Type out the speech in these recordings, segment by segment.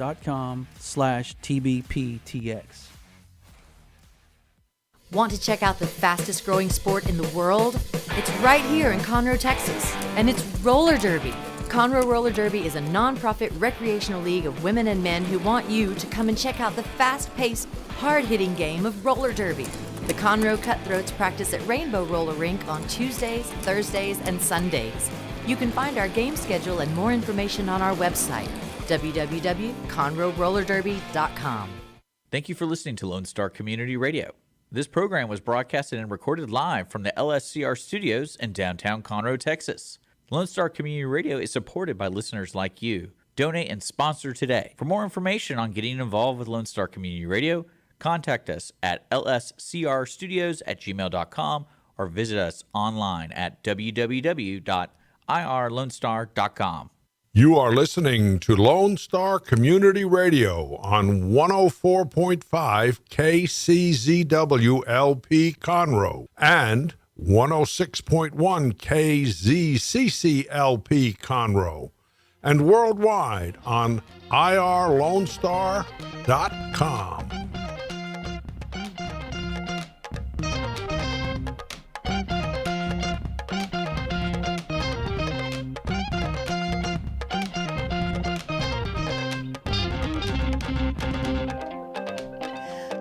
facebook.com/TBPTX. Want to check out the fastest growing sport in the world? It's right here in Conroe, Texas, and it's roller derby. Conroe Roller Derby is a non-profit recreational league of women and men who want you to come and check out the fast-paced, hard-hitting game of roller derby. The Conroe Cutthroats practice at Rainbow Roller Rink on Tuesdays, Thursdays, and Sundays. You can find our game schedule and more information on our website, www.conroerollerderby.com. Thank you for listening to Lone Star Community Radio. This program was broadcasted and recorded live from the LSCR studios in downtown Conroe, Texas. Lone Star Community Radio is supported by listeners like you. Donate and sponsor today. For more information on getting involved with Lone Star Community Radio, contact us at lscrstudios@gmail.com or visit us online at www.irlonestar.com. You are listening to Lone Star Community Radio on 104.5 KCZW-LP Conroe and 106.1 KZCC-LP Conroe, and worldwide on irlonestar.com.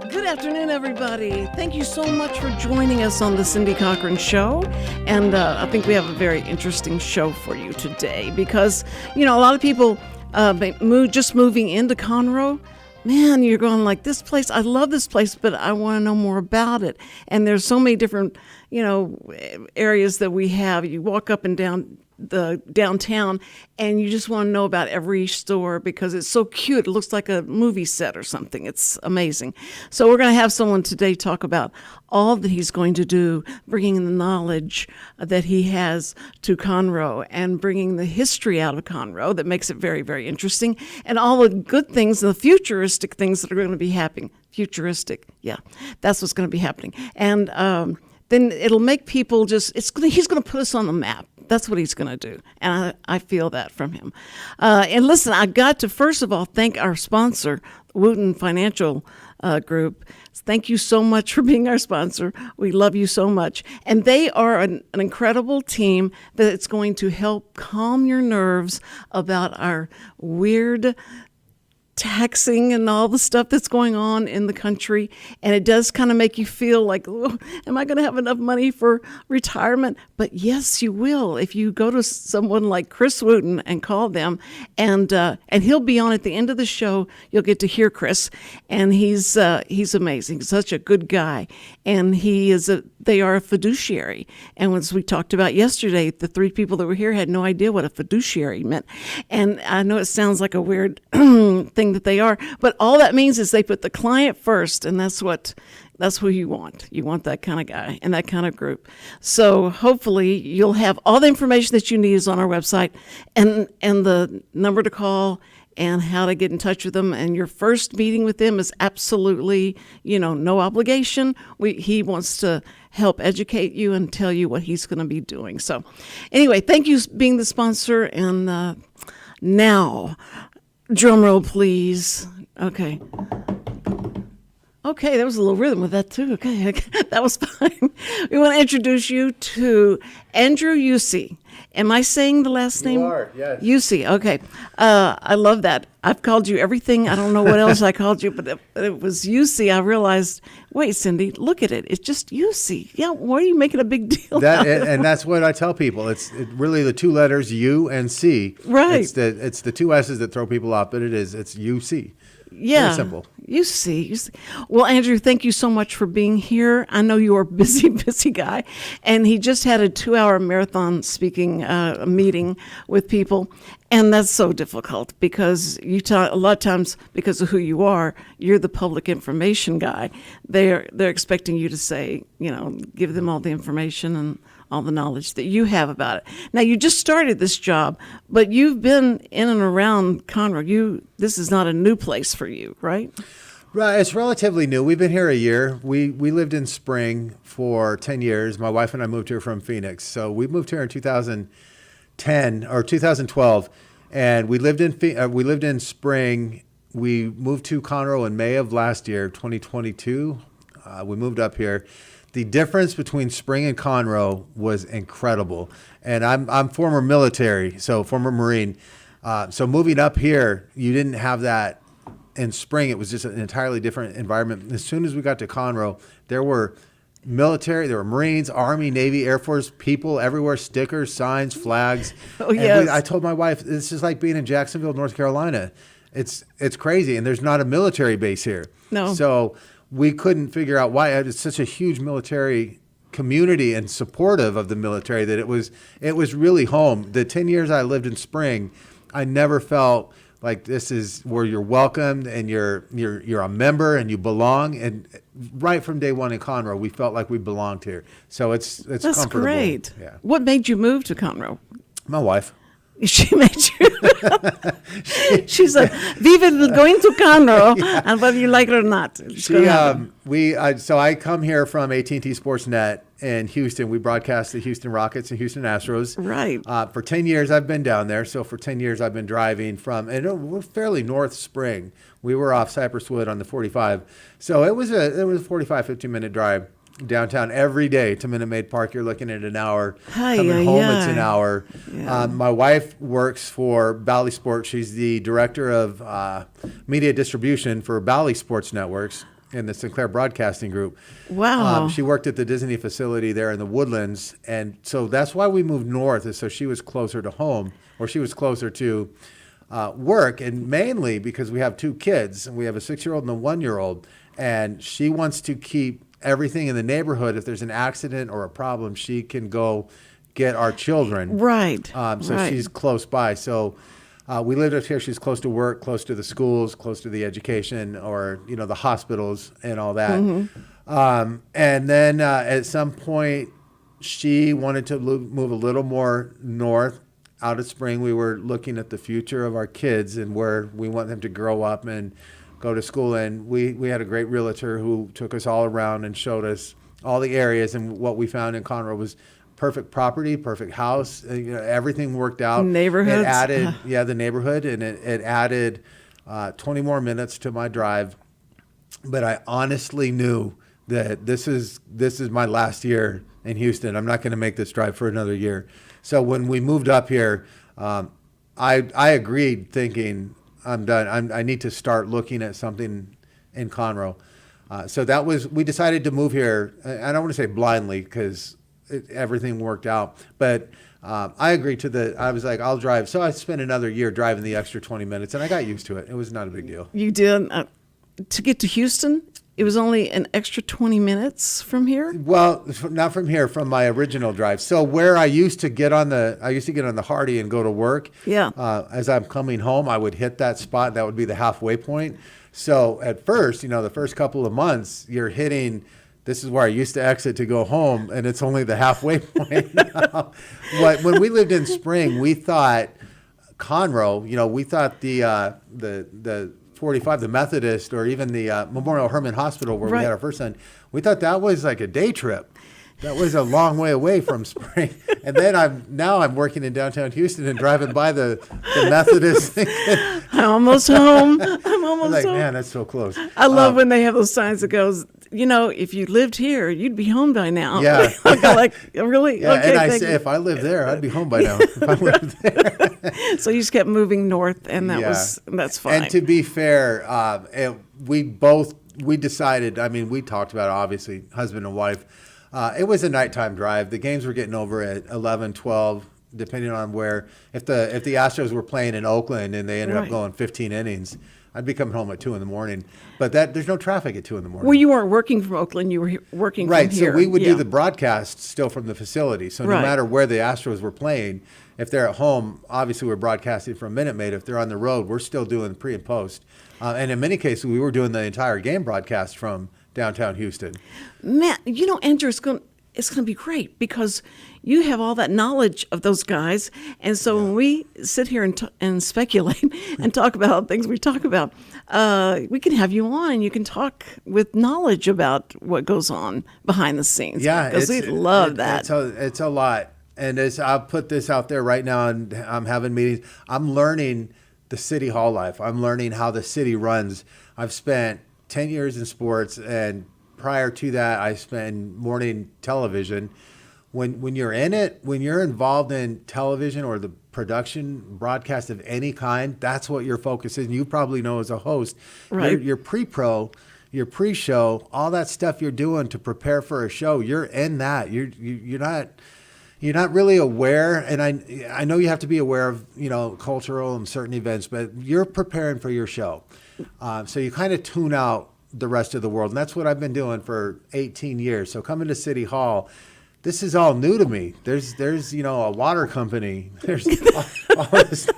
Good afternoon, everybody. Thank you so much for joining us on the Cindy Cochran Show. And I think we have a very interesting show for you today because, you know, a lot of people just moving into Conroe, man, you're going like, this place, I love this place, but I want to know more about it. And there's so many different, you know, areas that we have. You walk up and down the downtown and you just want to know about every store because it's so cute. It looks like a movie set or something. It's amazing. So we're going to have someone today talk about all that he's going to do, bringing the knowledge that he has to Conroe and bringing the history out of Conroe that makes it very, very interesting, and all the good things, the futuristic things that are going to be happening. Futuristic, yeah, that's what's going to be happening. And then it'll make people just, he's going to put us on the map. That's what he's going to do. And I feel that from him. And listen, I got to, first of all, thank our sponsor, Wootton Financial Group. Thank you so much for being our sponsor. We love you so much. And they are an incredible team that's going to help calm your nerves about our weird taxing and all the stuff that's going on in the country. And it does kind of make you feel like, oh, am I going to have enough money for retirement? But yes, you will. If you go to someone like Chris Wootton and call them, and he'll be on at the end of the show. You'll get to hear Chris, and he's amazing. Such a good guy. And they are a fiduciary. And as we talked about yesterday, the three people that were here had no idea what a fiduciary meant. And I know it sounds like a weird thing that they are, but all that means is they put the client first, and that's who you want. You want that kind of guy and that kind of group. So hopefully you'll have all the information that you need is on our website, and the number to call and how to get in touch with them. And your first meeting with them is absolutely, no obligation. He wants to help educate you and tell you what he's going to be doing. So anyway, thank you for being the sponsor. And now, drum roll, please. Okay, there was a little rhythm with that, too. Okay, that was fine. We want to introduce you to Andrew Yousse. Am I saying the last name? You are, yes. Yousse, okay. I love that. I've called you everything. I don't know what else I called you, but it was Yousse. I realized, wait, Cindy, look at it. It's just Yousse. Yeah, why are you making a big deal out of it? And that's what I tell people. It's really the two letters U and C. Right. It's the two S's that throw people off, but it's UC. Yeah. Very simple. You see. Well, Andrew, thank you so much for being here. I know you are a busy guy. And he just had a 2-hour marathon speaking meeting with people. And that's so difficult because a lot of times, because of who you are, you're the public information guy. They're expecting you to say, give them all the information and all the knowledge that you have about it. Now, you just started this job, but you've been in and around Conroe. This is not a new place for you, right? Right, it's relatively new. We've been here a year. We lived in Spring for 10 years. My wife and I moved here from Phoenix. So we moved here in 2010 or 2012, and we lived in Spring We moved to Conroe in May of last year, 2022. We moved up here. The difference between Spring and Conroe was incredible. And I'm former military, so former Marine. So moving up here, you didn't have that in Spring. It was just an entirely different environment. As soon as we got to Conroe, there were military, there were Marines, Army, Navy, Air Force, people everywhere, stickers, signs, flags. Oh, yes. I told my wife, this is like being in Jacksonville, North Carolina. It's crazy. And there's not a military base here. No. So we couldn't figure out why. It's such a huge military community and supportive of the military that it was really home. The 10 years I lived in Spring, I never felt like this is where you're welcomed and you're a member and you belong. And right from day one in Conroe, we felt like we belonged here. So it's That's comfortable. great. Yeah. What made you move to Conroe? My wife. She made you. She said, "Vive going to Conroe, and whether you like it or not." So I come here from AT&T Sportsnet in Houston. We broadcast the Houston Rockets and Houston Astros. Right. For 10 years, I've been down there. So for 10 years, I've been driving from, and we're fairly North Spring. We were off Cypress Wood on the 45. So it was a 45, 50-minute drive downtown every day to Minute Maid Park. You're looking at an hour. Coming home, it's an hour. Yeah. My wife works for Bally Sports. She's the director of media distribution for Bally Sports Networks in the Sinclair Broadcasting Group. Wow. She worked at the Disney facility there in the Woodlands. And so that's why we moved north, is so she was closer to home, or she was closer to work. And mainly because we have two kids, and we have a 6-year-old and a 1-year-old. And she wants to keep everything in the neighborhood. If there's an accident or a problem, she can go get our children. Right. She's close by. So we lived up here. She's close to work, close to the schools, close to the education, or the hospitals and all that. Mm-hmm. And then at some point, she wanted to move a little more north out of Spring. We were looking at the future of our kids and where we want them to grow up and go to school. And we had a great realtor who took us all around and showed us all the areas. And what we found in Conroe was perfect property, perfect house. Everything worked out. Neighborhoods. It added, the neighborhood, and it added 20 more minutes to my drive. But I honestly knew that this is my last year in Houston. I'm not going to make this drive for another year. So when we moved up here, I agreed, thinking, I'm done. I need to start looking at something in Conroe. So we decided to move here. I don't want to say blindly because everything worked out, but I agreed I was like, I'll drive. So I spent another year driving the extra 20 minutes and I got used to it. It was not a big deal. You did. To get to Houston, it was only an extra 20 minutes from here? Well, not from here, from my original drive. So where I used to get on the Hardy and go to work. Yeah. As I'm coming home, I would hit that spot. That would be the halfway point. So at first, the first couple of months, you're hitting, this is where I used to exit to go home, and it's only the halfway point now. When we lived in Spring, we thought Conroe, we thought the 45, the Methodist, or even the Memorial Hermann Hospital where we had our first son, we thought that was like a day trip. That was a long way away from Spring. And then I'm working in downtown Houston and driving by the Methodist. I'm almost home. I'm almost home. Man, that's so close. I love when they have those signs that goes, if you lived here, you'd be home by now. Yeah. Like, really? Yeah, okay, and I say, if I lived there, I'd be home by now. If I lived there. So you just kept moving north, and that's fine. And to be fair, we decided, we talked about it, obviously, husband and wife. It was a nighttime drive. The games were getting over at 11, 12, depending on where. If the Astros were playing in Oakland and they ended up going 15 innings, I'd be coming home at 2 a.m. But there's no traffic at 2 a.m. Well, you weren't working from Oakland. You were working from here. Right, so we would do the broadcast still from the facility. So no matter where the Astros were playing, if they're at home, obviously we're broadcasting from Minute Maid. If they're on the road, we're still doing pre and post. And in many cases, we were doing the entire game broadcast from downtown Houston. Man, Andrew, it's going to be great because you have all that knowledge of those guys. And so when we sit here and speculate and talk about things we talk about, we can have you on and you can talk with knowledge about what goes on behind the scenes. Yeah. Because we love that. It's a lot. And I'll put this out there right now, and I'm having meetings. I'm learning the city hall life. I'm learning how the city runs. I've spent 10 years in sports, and prior to that, I spent morning television. When you're in it, when you're involved in television or the production broadcast of any kind, that's what your focus is. And you probably know as a host, right. Your pre-pro, your pre-show, all that stuff you're doing to prepare for a show, you're in that. You're not really aware, and I know you have to be aware of, cultural and certain events, but you're preparing for your show. So you kind of tune out the rest of the world. And that's what I've been doing for 18 years. So coming to City Hall, this is all new to me. There's a water company. There's all this.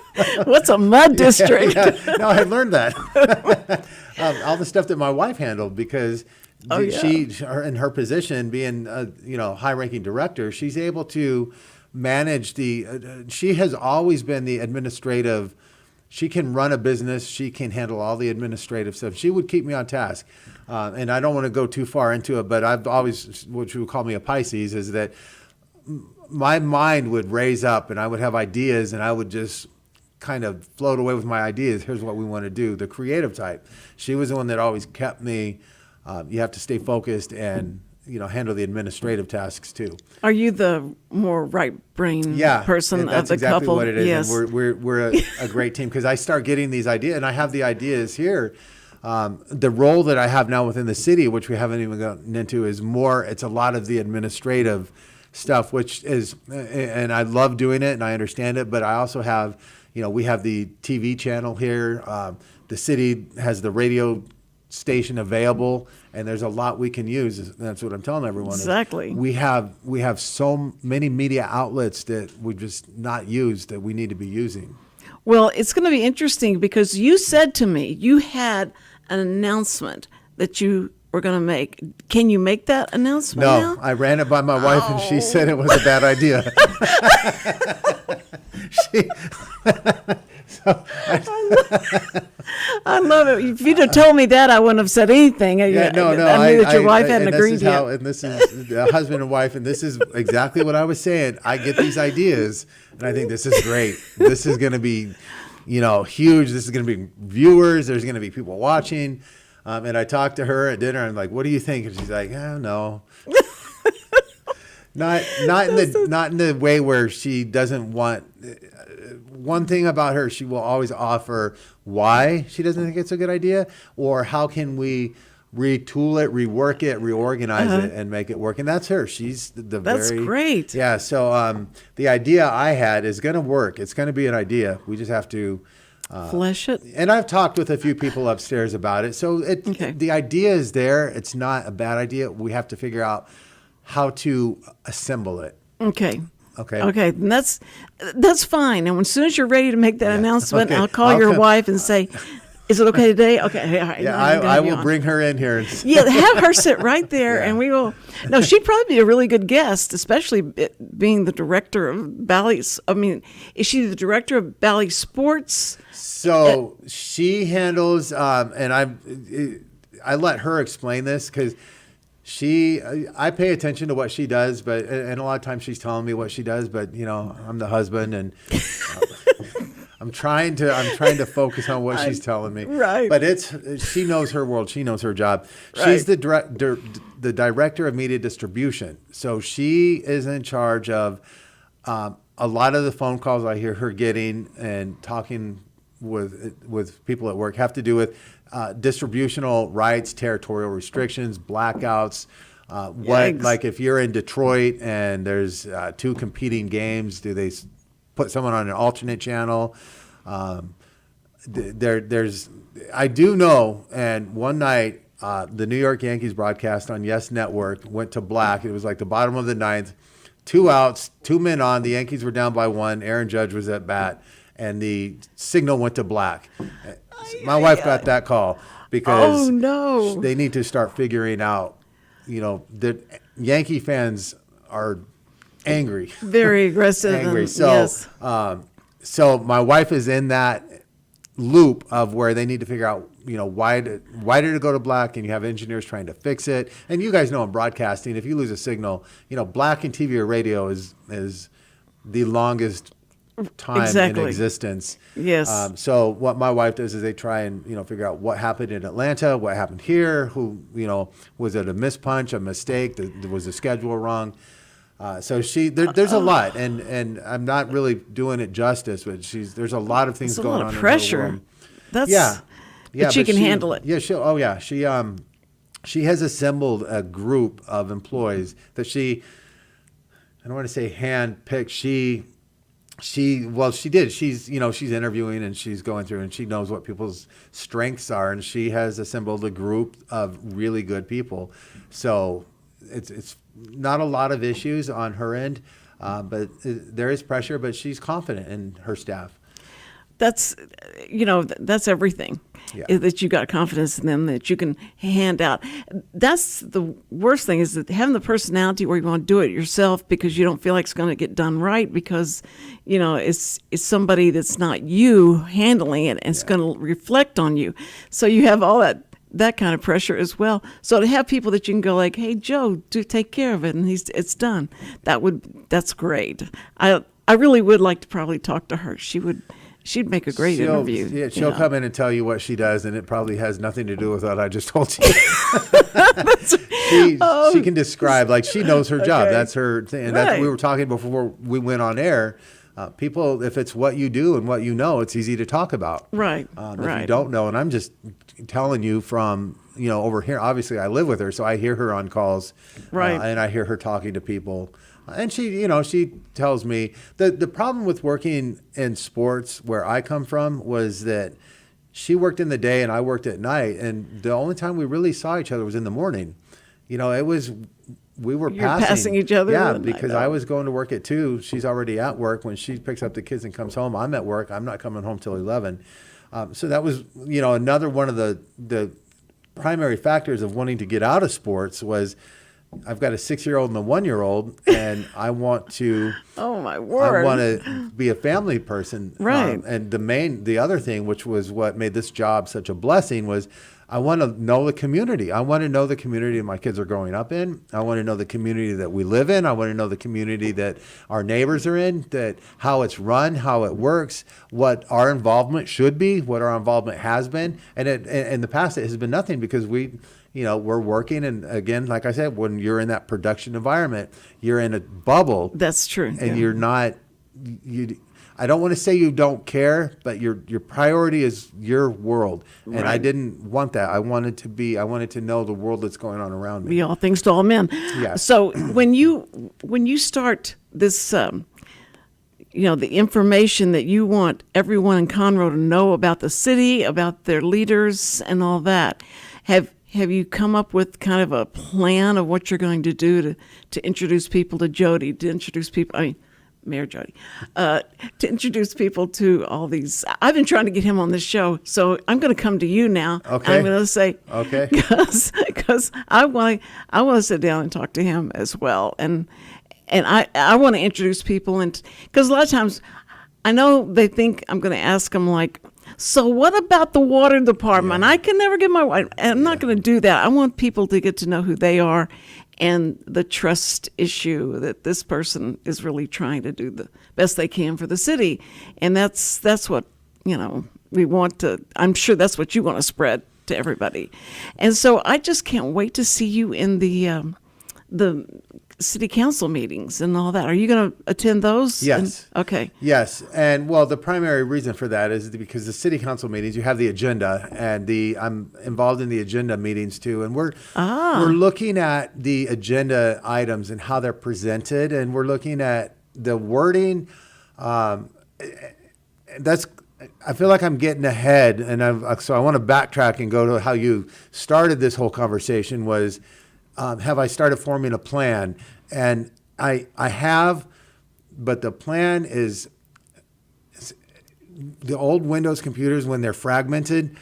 What's a mud district? Yeah. No, I learned that. All the stuff that my wife handled, because she, in her position, being a high-ranking director, she's able to manage she has always been the administrative. She can run a business. She can handle all the administrative stuff. She would keep me on task. And I don't want to go too far into it, but I've always, what you would call me a Pisces, is that my mind would raise up and I would have ideas and I would just kind of float away with my ideas. Here's what we want to do. The creative type. She was the one that always kept me. You have to stay focused and handle the administrative tasks too. Are you the more right brain person that's of the exactly couple? What it is. Yes. And we're a great team, because I start getting these ideas, and I have the ideas here. The role that I have now within the city, which we haven't even gotten into, is more. It's a lot of the administrative stuff, which is, and I love doing it, and I understand it. But I also have, we have the TV channel here. The city has the radio station available, and there's a lot we can use. That's what I'm telling everyone. Exactly. We have so many media outlets that we just not used that we need to be using. Well, it's going to be interesting because you said to me you had an announcement that you were going to make. Can you make that announcement No, now? I ran it by my wife, and she said it was a bad idea. I love it. If you'd have told me that, I wouldn't have said anything. No. I knew that your wife hadn't agreed yet. And this is a husband and wife, and this is exactly what I was saying. I get these ideas, and I think this is great. This is going to be, huge. This is going to be viewers. There's going to be people watching. And I talked to her at dinner. I'm like, "What do you think?" And she's like, "No." Not in the way where she doesn't want. One thing about her, she will always offer why she doesn't think it's a good idea, or how can we retool it, rework it, reorganize it, and make it work. And that's her. She's That's great. Yeah. So the idea I had is going to work. It's going to be an idea. We just have to flesh it. And I've talked with a few people upstairs about it. So the idea is there. It's not a bad idea. We have to figure out how to assemble it. Okay. Okay. And that's fine. And as soon as you're ready to make that announcement, Okay. I'll call your wife and say, "Is it okay today?" Okay. All right. Yeah, I will bring her in here. Yeah, have her sit right there, and we will. No, she'd probably be a really good guest, especially being the director of Bally. I mean, is she the director of Bally Sports? So she handles, and I let her explain this because I pay attention to what she does, and a lot of times she's telling me what she does, but I'm the husband, and I'm trying to focus on what she's telling me. Right. But she knows her world. She knows her job. Right. She's the director of media distribution. So she is in charge of a lot of the phone calls I hear her getting and talking with people at work have to do with distributional rights, territorial restrictions, blackouts. Like if you're in Detroit and there's two competing games, do they put someone on an alternate channel? I do know, and one night the New York Yankees broadcast on Yes Network went to black. It was like the bottom of the ninth, 2 outs, 2 men on. The Yankees were down by 1. Aaron Judge was at bat, and the signal went to black. My wife got that call because they need to start figuring out, the Yankee fans are angry. Very aggressive. Angry. So, yes. So my wife is in that loop of where they need to figure out, why did it go to black, and you have engineers trying to fix it. And you guys know in broadcasting, if you lose a signal, black in TV or radio is the longest time Exactly. in existence. Yes. So what my wife does is they try and, figure out what happened in Atlanta, what happened here, who, was it a mispunch, a mistake, was the schedule wrong? So there's a lot, and I'm not really doing it justice, but there's a lot of things It's a going lot on of in her pressure. world. That's Yeah. But she can handle it. Yeah, she has assembled a group of employees that I don't want to say handpicked. She did. She's interviewing and she's going through and she knows what people's strengths are, and she has assembled a group of really good people. So it's not a lot of issues on her end, but there is pressure, but she's confident in her staff. That's everything. Yeah. Is that you got confidence in them that you can hand out. That's the worst thing, is that having the personality where you want to do it yourself because you don't feel like it's going to get done right because, it's somebody that's not you handling it and it's going to reflect on you. So you have all that kind of pressure as well. So to have people that you can go like, hey, Joe, take care of it, and it's done. That's great. I really would like to probably talk to her. She'd make a great interview. Yeah, she'll come in and tell you what she does, and it probably has nothing to do with what I just told you. She can describe, like, she knows her job. Okay. That's her thing. And Right. we were talking before we went on air. People, if it's what you do and what you know, it's easy to talk about. Right. If Right. you don't know, and I'm just telling you from, over here, obviously I live with her, so I hear her on calls. Right. And I hear her talking to people. And she tells me the problem with working in sports where I come from was that she worked in the day and I worked at night. And the only time we really saw each other was in the morning. We were passing each other. Yeah, because I was going to work at 2. She's already at work. When she picks up the kids and comes home, I'm at work. I'm not coming home till 11. So that was, another one of the primary factors of wanting to get out of sports was I've got a 6-year-old and a 1-year-old, and I want to. Oh my word! I want to be a family person, right? And the other thing, which was what made this job such a blessing, was I want to know the community. I want to know the community my kids are growing up in. I want to know the community that we live in. I want to know the community that our neighbors are in. That how it's run, how it works, what our involvement should be, what our involvement has been, and in the past it has been nothing because we're working, and again, like I said, when you're in that production environment, you're in a bubble. That's true. And you're not. I don't want to say you don't care, but your priority is your world, and Right. I didn't want that. I wanted to know the world that's going on around me. Be all things to all men. Yeah. So when you start this, the information that you want everyone in Conroe to know about the city, about their leaders, and all that, have you come up with kind of a plan of what you're going to do to introduce people to Jody, Mayor Jody, to introduce people to all these? I've been trying to get him on this show, so I'm going to come to you now. Okay. I'm going to say, Okay. because I want to sit down and talk to him as well, and I want to introduce people, and because a lot of times I know they think I'm going to ask them like, so what about the water department? Yeah. I can never get my water. I'm not going to do that. I want people to get to know who they are and the trust issue that this person is really trying to do the best they can for the city. And that's what, we want to, I'm sure that's what you want to spread to everybody. And so I just can't wait to see you in the city council meetings and all that. Are you going to attend those? Yes. Okay. Yes, and well, the primary reason for that is because the city council meetings, you have the agenda, and I'm involved in the agenda meetings too, and we're looking at the agenda items and how they're presented, and we're looking at the wording. I feel like I'm getting ahead, and so I want to backtrack and go to how you started this whole conversation. Was have I started forming a plan? And I have, but the plan is the old Windows computers when they're fragmented.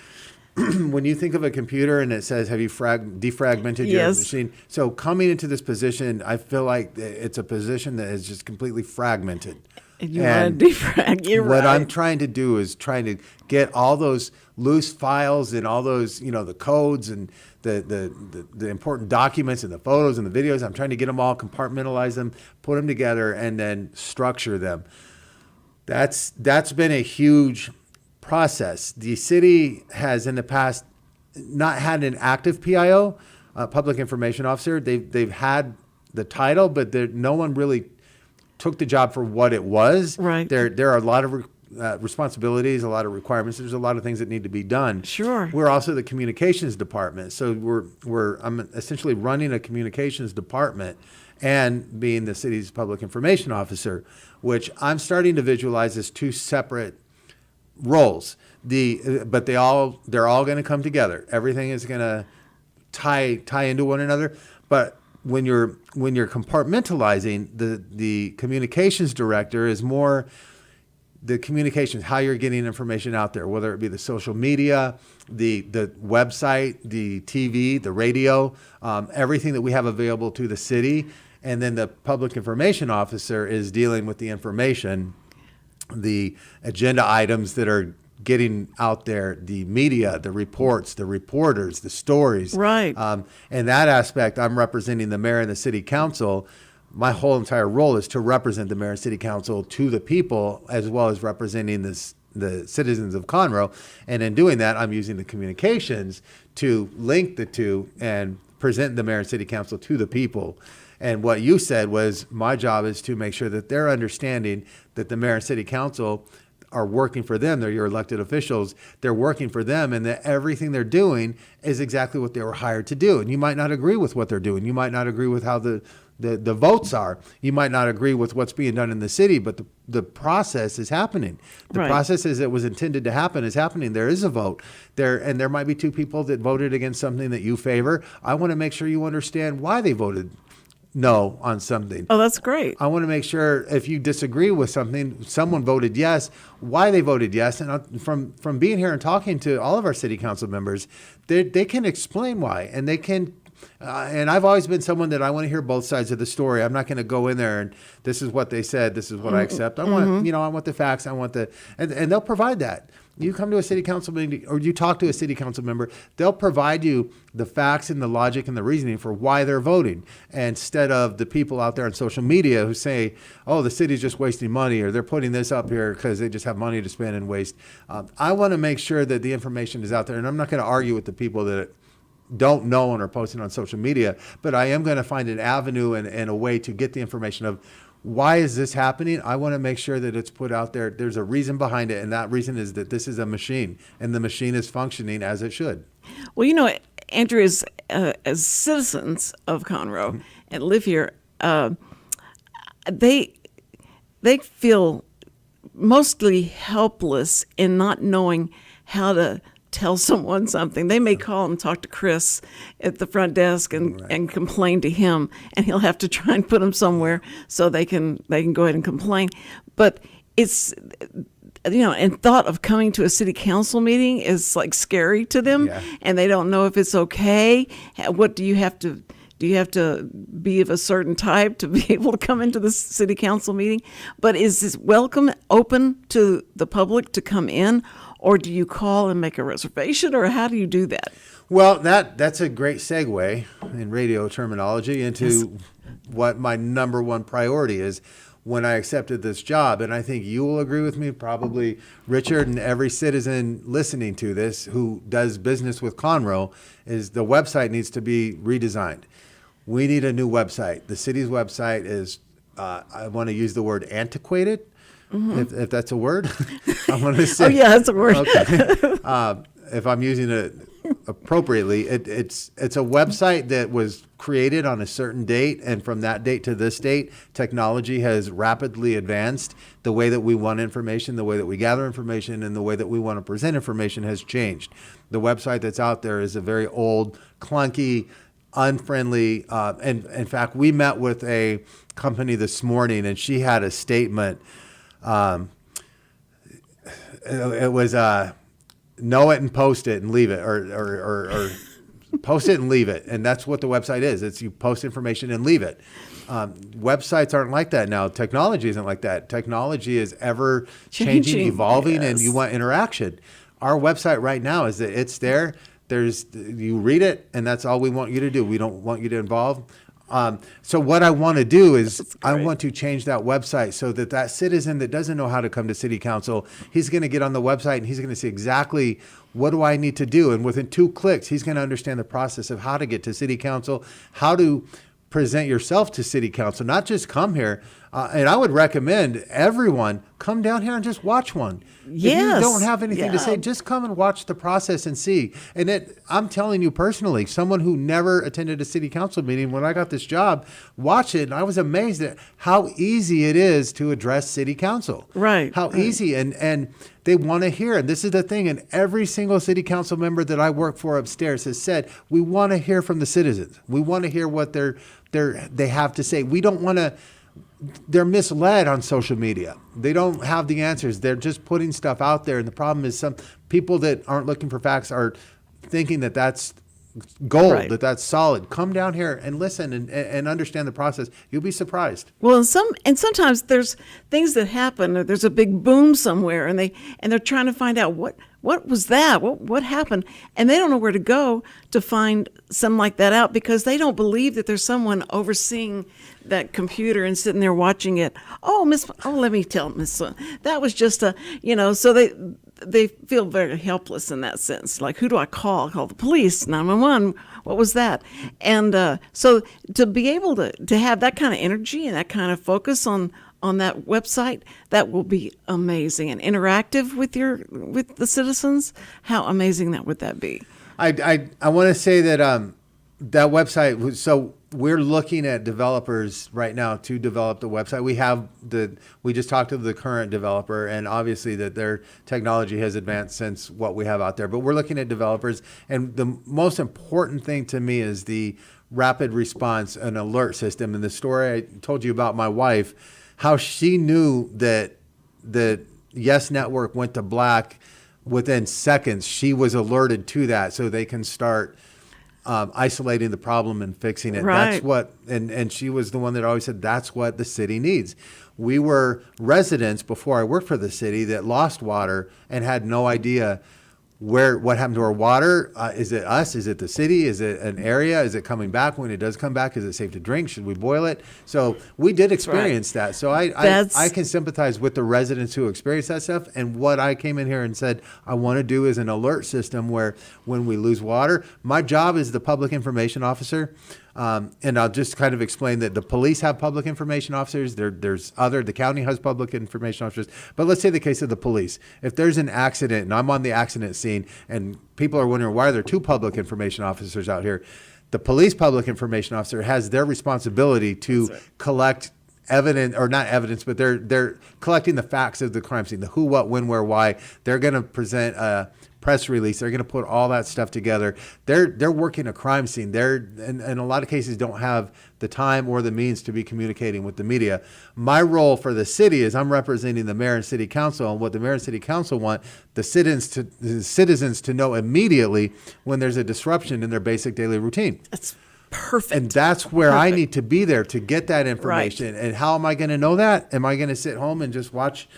When you think of a computer and it says, have you defragmented your Yes. machine? So coming into this position, I feel like it's a position that is just completely fragmented. And you want to defrag. You're what right. I'm trying to do is trying to get all those loose files and all those, the codes and the important documents and the photos and the videos. I'm trying to get them all, compartmentalize them, put them together, and then structure them. That's been a huge process. The city has in the past not had an active PIO, public information officer. They've had the title, but no one really took the job for what it was. Right. There are a lot of responsibilities, a lot of requirements. There's a lot of things that need to be done. Sure. We're also the communications department, so I'm essentially running a communications department and being the city's public information officer, which I'm starting to visualize as two separate roles. But they're all going to come together. Everything is going to tie into one another. But when you're compartmentalizing, the communications director is more the communications, how you're getting information out there, whether it be the social media, the website, the TV, the radio, everything that we have available to the city. And then the public information officer is dealing with the information, the agenda items that are getting out there, the media, the reports, the reporters, the stories. Right. In that aspect, I'm representing the mayor and the city council. My whole entire role is to represent the mayor and city council to the people, as well as representing the citizens of Conroe. And in doing that, I'm using the communications to link the two and present the mayor and city council to the people. And what you said was my job is to make sure that they're understanding that the mayor and city council are working for them. They're your elected officials. They're working for them, and that everything they're doing is exactly what they were hired to do. And you might not agree with what they're doing. You might not agree with how the votes are. You might not agree with what's being done in the city, but the process is happening. The Right. process as it was intended to happen is happening. There is a vote there, and there might be two people that voted against something that you favor. I want to make sure you understand why they voted no on something. Oh, that's great. I want to make sure if you disagree with something, someone voted yes, why they voted yes. And from being here and talking to all of our city council members, they can explain why, and they can. And I've always been someone that I want to hear both sides of the story. I'm not going to go in there and this is what they said, this is what I accept. I want, I want the facts. I want and they'll provide that. You come to a city council meeting or you talk to a city council member, they'll provide you the facts and the logic and the reasoning for why they're voting, instead of the people out there on social media who say, oh, the city's just wasting money, or they're putting this up here because they just have money to spend and waste. I want to make sure that the information is out there, and I'm not going to argue with the people that don't know and are posting on social media, but I am going to find an avenue and a way to get the information of why is this happening. I want to make sure that it's put out there. There's a reason behind it, and that reason is that this is a machine, and the machine is functioning as it should. Well, Andrew, as citizens of Conroe and live here, they feel mostly helpless in not knowing how to tell someone something. They may call and talk to Chris at the front desk and complain to him, and he'll have to try and put them somewhere so they can go ahead and complain. But it's, and thought of coming to a city council meeting is like scary to them, and they don't know if it's okay. What do you have to be of a certain type to be able to come into the city council meeting? But is this welcome, open to the public to come in? Or do you call and make a reservation, or how do you do that? Well, that's a great segue in radio terminology into what my number one priority is when I accepted this job. And I think you will agree with me, probably Richard and every citizen listening to this who does business with Conroe, is the website needs to be redesigned. We need a new website. The city's website is, I want to use the word antiquated. If that's a word, I want to say. Oh yeah, that's a word. Okay. If I'm using it appropriately, it's a website that was created on a certain date, and from that date to this date, technology has rapidly advanced. The way that we want information, the way that we gather information, and the way that we want to present information has changed. The website that's out there is a very old, clunky, unfriendly. And in fact, we met with a company this morning, and she had a statement. It was know it and post it and leave it, or post it and leave it, and that's what the website is. It's you post information and leave it. Websites aren't like that now. Technology isn't like that. Technology is ever changing, evolving, and you want interaction. Our website right now is that it's there. You read it, and that's all we want you to do. We don't want you to involve. So what I want to do is I want to change that website so that that citizen that doesn't know how to come to city council, he's going to get on the website and he's going to see exactly what do I need to do. And within 2 clicks, he's going to understand the process of how to get to city council, how to present yourself to city council, not just come here. And I would recommend everyone come down here and just watch one. Yes. If you don't have anything to say, just come and watch the process and see. And I'm telling you personally, someone who never attended a city council meeting, when I got this job, watch it, and I was amazed at how easy it is to address city council. Right. How easy, and they want to hear. And this is the thing, and every single city council member that I work for upstairs has said, we want to hear from the citizens. We want to hear what they have to say. We don't want to. They're misled on social media. They don't have the answers. They're just putting stuff out there. And the problem is some people that aren't looking for facts are thinking that that's gold, Right. that's solid. Come down here and listen and understand the process. You'll be surprised. Well, sometimes there's things that happen, or there's a big boom somewhere, and they're trying to find out what was that, what happened, and they don't know where to go to find something like that out because they don't believe that there's someone overseeing that computer and sitting there watching it. Let me tell Miss, that was just so they feel very helpless in that sense. Like, who do I call? Call the police, 911. What was that? And so to be able to have that kind of energy and that kind of focus on that website, that will be amazing and interactive with the citizens. How amazing that would that be? I want to say that that website. So we're looking at developers right now to develop the website. We just talked to the current developer, and obviously that their technology has advanced since what we have out there. But we're looking at developers, and the most important thing to me is the rapid response and alert system. And the story I told you about my wife, how she knew that the Yes Network went to black within seconds. She was alerted to that so they can start isolating the problem and fixing it. Right. That's what, and she was the one that always said, that's what the city needs. We were residents before I worked for the city that lost water and had no idea what happened to our water. Is it us? Is it the city? Is it an area? Is it coming back? When it does come back, is it safe to drink? Should we boil it? So we did experience that. So I can sympathize with the residents who experience that stuff. And what I came in here and said I want to do is an alert system where when we lose water, my job is the public information officer. And I'll just kind of explain that the police have public information officers. The county has public information officers. But let's say the case of the police. If there's an accident and I'm on the accident scene and people are wondering why are there 2 public information officers out here, the police public information officer has their responsibility to collect evidence, or not evidence, but they're collecting the facts of the crime scene, the who, what, when, where, why. They're going to present a press release. They're going to put all that stuff together. They're working a crime scene. In a lot of cases don't have the time or the means to be communicating with the media. My role for the city is I'm representing the mayor and city council, and what the mayor and city council want the citizens to know immediately when there's a disruption in their basic daily routine. That's perfect. And that's where I need to be there to get that information. Right. And how am I going to know that? Am I going to sit home and just watch,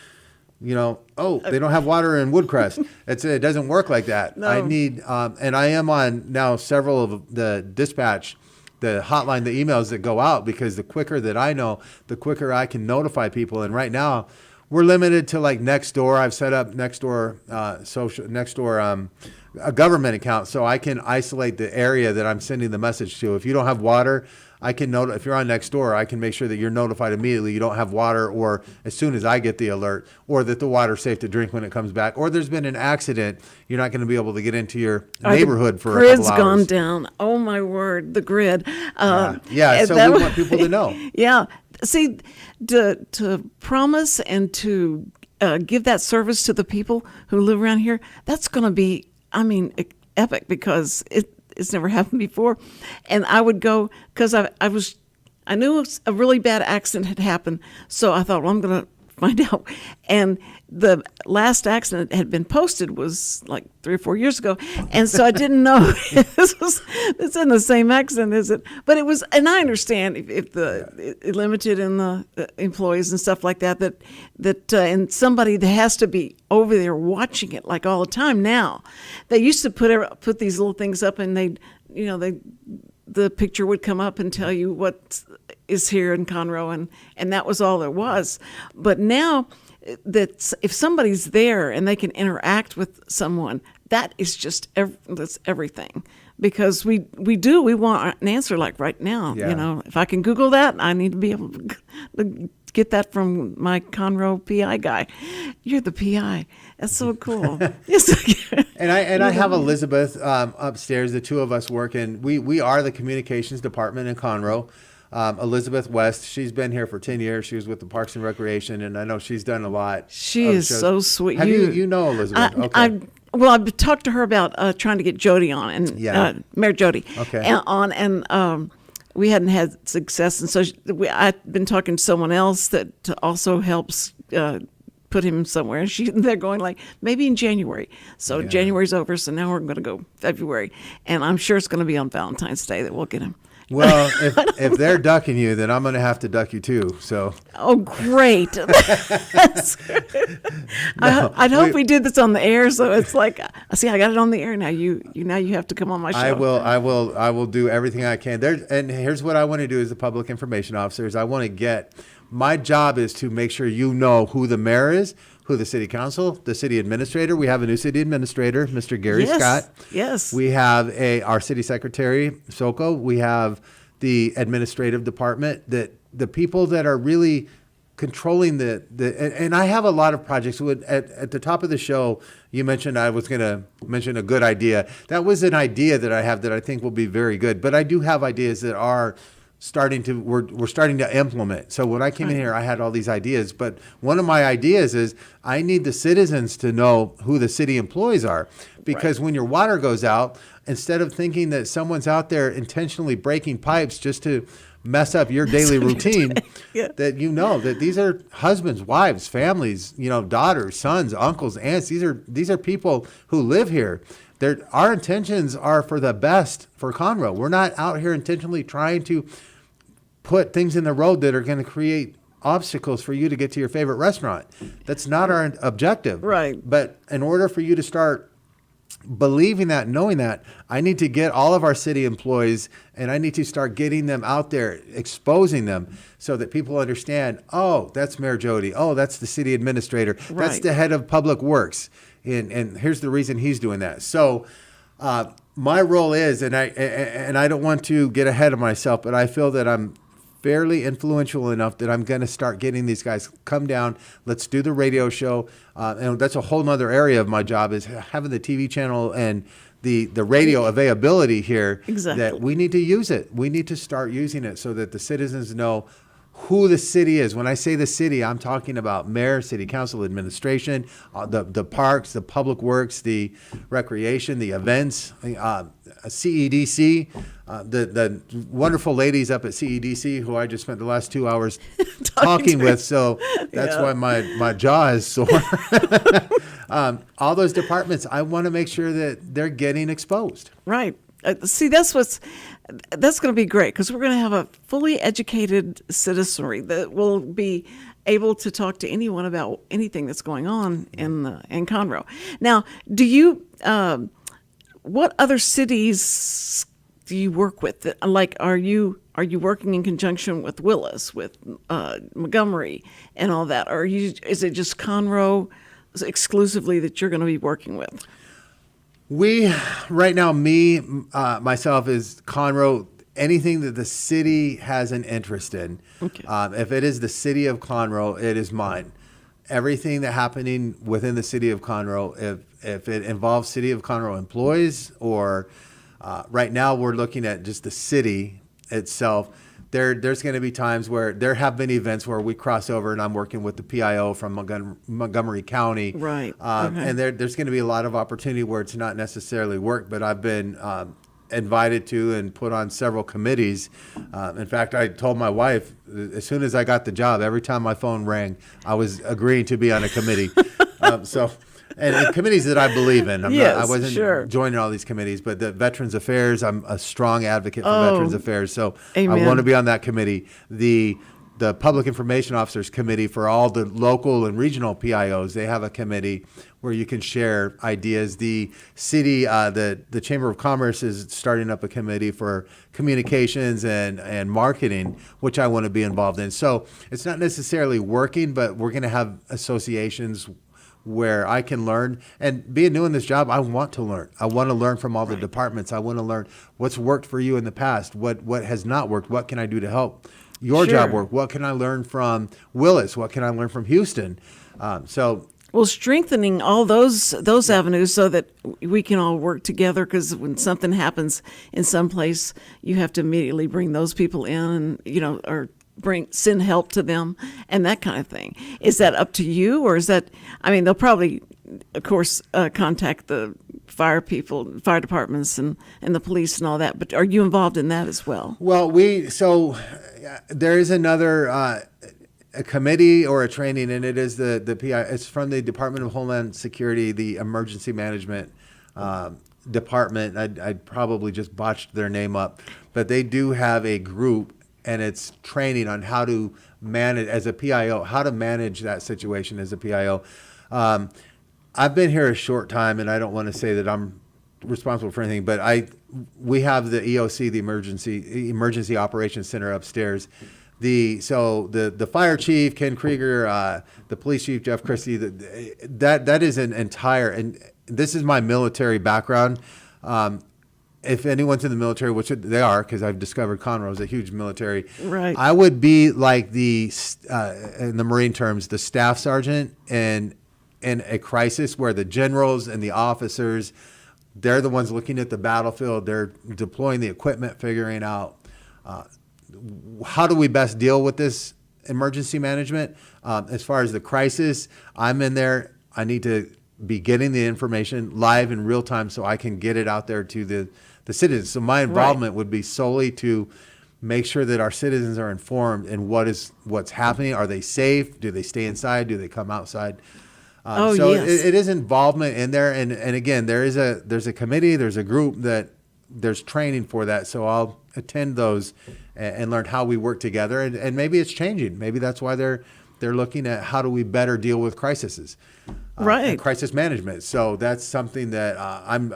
they don't have water in Woodcrest? It doesn't work like that. No. I need, and I am on now several of the dispatch, the hotline, the emails that go out, because the quicker that I know, the quicker I can notify people. And right now we're limited to like Nextdoor. I've set up Nextdoor, a government account, so I can isolate the area that I'm sending the message to. If you don't have water, I can if you're on Nextdoor, I can make sure that you're notified immediately you don't have water, or as soon as I get the alert, or that the water's safe to drink when it comes back, or there's been an accident. You're not going to be able to get into your neighborhood for a couple hours. Grid's gone down. Oh my word, the grid. So we want people to know. Yeah. See, to promise and to give that service to the people who live around here, that's going to be, epic, because it's never happened before. And I would go, because I knew a really bad accident had happened, so I thought, well, I'm going to find out. And the last accident had been posted was like 3 or 4 years ago, and so I didn't know it's in the same accident, is it? But it was, and I understand if it limited in the employees and stuff like that and somebody that has to be over there watching it like all the time. Now they used to put these little things up, and they the picture would come up and tell you what is here in Conroe, and that was all there was. But now that if somebody's there and they can interact with someone, that is just that's everything. Because we want an answer like right now. Yeah. You know, if I can Google that, I need to be able to get that from my Conroe PI guy. You're the PI. That's so cool. And I have Elizabeth upstairs. The two of us work in. We are the communications department in Conroe. Elizabeth West, she's been here for 10 years. She was with the Parks and Recreation, and I know she's done a lot. She is shows. so sweet. Have you know Elizabeth? Okay. I've talked to her about trying to get Jody on, and Mayor Jody on, we hadn't had success, and so I've been talking to someone else that also helps put him somewhere. And they're going like maybe in January. So January's over, so now we're going to go February, and I'm sure it's going to be on Valentine's Day that we'll get him. Well, if they're ducking you, then I'm going to have to duck you too. So. Oh, great! I hope we did this on the air, so it's like, see, I got it on the air now. You have to come on my show. I will do everything I can. And here's what I want to do as a public information officer: is I want to get. My job is to make sure you know who the mayor is, who the city council, the city administrator. We have a new city administrator, Mr. Gary Scott. Yes. We have our city secretary, Soko. We have the administrative department, that the people that are really controlling and I have a lot of projects. At the top of the show, you mentioned I was going to mention a good idea. That was an idea that I have that I think will be very good. But I do have ideas that are we're starting to implement. So when I came in here, I had all these ideas, but one of my ideas is I need the citizens to know who the city employees are, because when your water goes out, instead of thinking that someone's out there intentionally breaking pipes just to mess up your daily routine, that you know that these are husbands, wives, families, daughters, sons, uncles, aunts. These are people who live here. Our intentions are for the best for Conroe. We're not out here intentionally trying to put things in the road that are going to create obstacles for you to get to your favorite restaurant. That's not our objective. Right. But in order for you to start believing that, knowing that, I need to get all of our city employees, and I need to start getting them out there, exposing them, so that people understand, oh, that's Mayor Jody. Oh, that's the city administrator. Right. That's the head of public works. And here's the reason he's doing that. So my role is, and I don't want to get ahead of myself, but I feel that I'm fairly influential enough that I'm going to start getting these guys, come down, let's do the radio show. And that's a whole nother area of my job, is having the TV channel and the radio availability here. Exactly. That we need to use it. We need to start using it so that the citizens know who the city is. When I say the city, I'm talking about mayor, city council, administration, the parks, the public works, the recreation, the events, CEDC, the wonderful ladies up at CEDC who I just spent the last 2 hours talking with. So that's why my jaw is sore. All those departments, I want to make sure that they're getting exposed. Right. See, that's going to be great, because we're going to have a fully educated citizenry that will be able to talk to anyone about anything that's going on in Conroe. Now, do you? What other cities do you work with? Like, are you working in conjunction with Willis, with Montgomery, and all that, or is it just Conroe exclusively that you're going to be working with? We, right now, myself is Conroe, anything that the city has an interest in. Okay. If it is the city of Conroe, it is mine. Everything that's happening within the city of Conroe, if it involves city of Conroe employees, or right now we're looking at just the city itself, there's going to be times where there have been events where we cross over, and I'm working with the PIO from Montgomery County. Right. Okay. And there's going to be a lot of opportunity where it's not necessarily work, but I've been invited to and put on several committees. In fact, I told my wife, as soon as I got the job, every time my phone rang, I was agreeing to be on a committee. And committees that I believe in. I wasn't joining all these committees, but the Veterans Affairs, I'm a strong advocate for Veterans Affairs. So amen. I want to be on that committee. The the Public Information Officers Committee for all the local and regional PIOs. They have a committee where you can share ideas. The city, the Chamber of Commerce is starting up a committee for communications and marketing, which I want to be involved in. So it's not necessarily working, but we're going to have associations where I can learn. And being new in this job, I want to learn. I want to learn from all the departments. I want to learn what's worked for you in the past, what has not worked, what can I do to help your job work, what can I learn from Willis, what can I learn from Houston. Well, strengthening all those avenues so that we can all work together, because when something happens in some place, you have to immediately bring those people in and, or send help to them and that kind of thing. Is that up to you, or is that, they'll probably, of course, contact the fire departments and the police and all that, but are you involved in that as well? Well, there is another a committee or a training, and it is the PI. It's from the Department of Homeland Security, the Emergency Management Department. I probably just botched their name up, but they do have a group, and it's training on how to manage as a PIO, how to manage that situation as a PIO. I've been here a short time, and I don't want to say that I'm responsible for anything, but we have the EOC, the Emergency Operations Center upstairs. The fire chief, Ken Krieger, the police chief, Jeff Christie, that is an entire, and this is my military background. If anyone's in the military, which they are, because I've discovered Conroe is a huge military. Right. I would be like in the Marine terms, the staff sergeant in a crisis where the generals and the officers, they're the ones looking at the battlefield. They're deploying the equipment, figuring out how do we best deal with this emergency management. As far as the crisis, I'm in there. I need to be getting the information live in real time so I can get it out there to the citizens. So my involvement would be solely to make sure that our citizens are informed in what's happening. Are they safe? Do they stay inside? Do they come outside? It is involvement in there. And again, there's a committee, there's a group that there's training for that. So I'll attend those and learn how we work together. And maybe it's changing. Maybe that's why they're looking at how do we better deal with crises. And crisis management. So that's something that I'm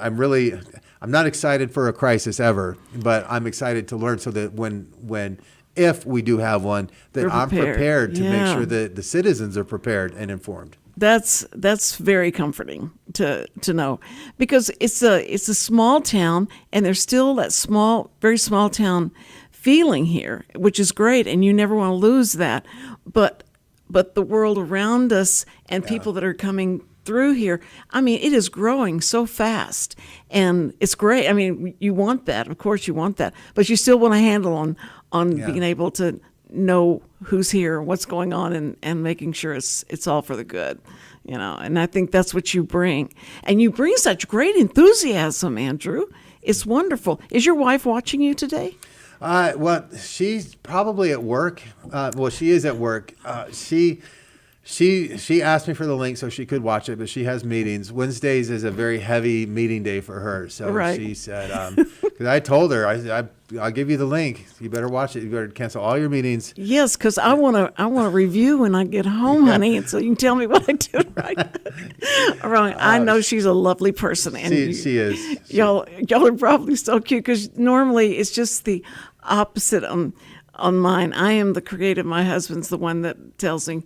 not excited for a crisis ever, but I'm excited to learn so that if we do have one, that I'm prepared to make sure that the citizens are prepared and informed. That's very comforting to know, because it's a small town, and there's still that very small town feeling here, which is great, and you never want to lose that. But the world around us and people that are coming through here, it is growing so fast, and it's great. You want that, of course you want that, but you still want a handle on being able to know who's here, what's going on, and making sure it's all for the good, and I think that's what you bring. And you bring such great enthusiasm, Andrew. It's wonderful. Is your wife watching you today? Well, she's probably at work. She is at work. She asked me for the link so she could watch it, but she has meetings. Wednesdays is a very heavy meeting day for her. So she said, because I told her, I'll give you the link. You better watch it. You better cancel all your meetings. Yes, because I want to review when I get home, honey, and so you can tell me what I did right or wrong. I know she's a lovely person, and she is. Y'all are probably so cute, because normally it's just the opposite on mine. I am the creative. My husband's the one that tells me,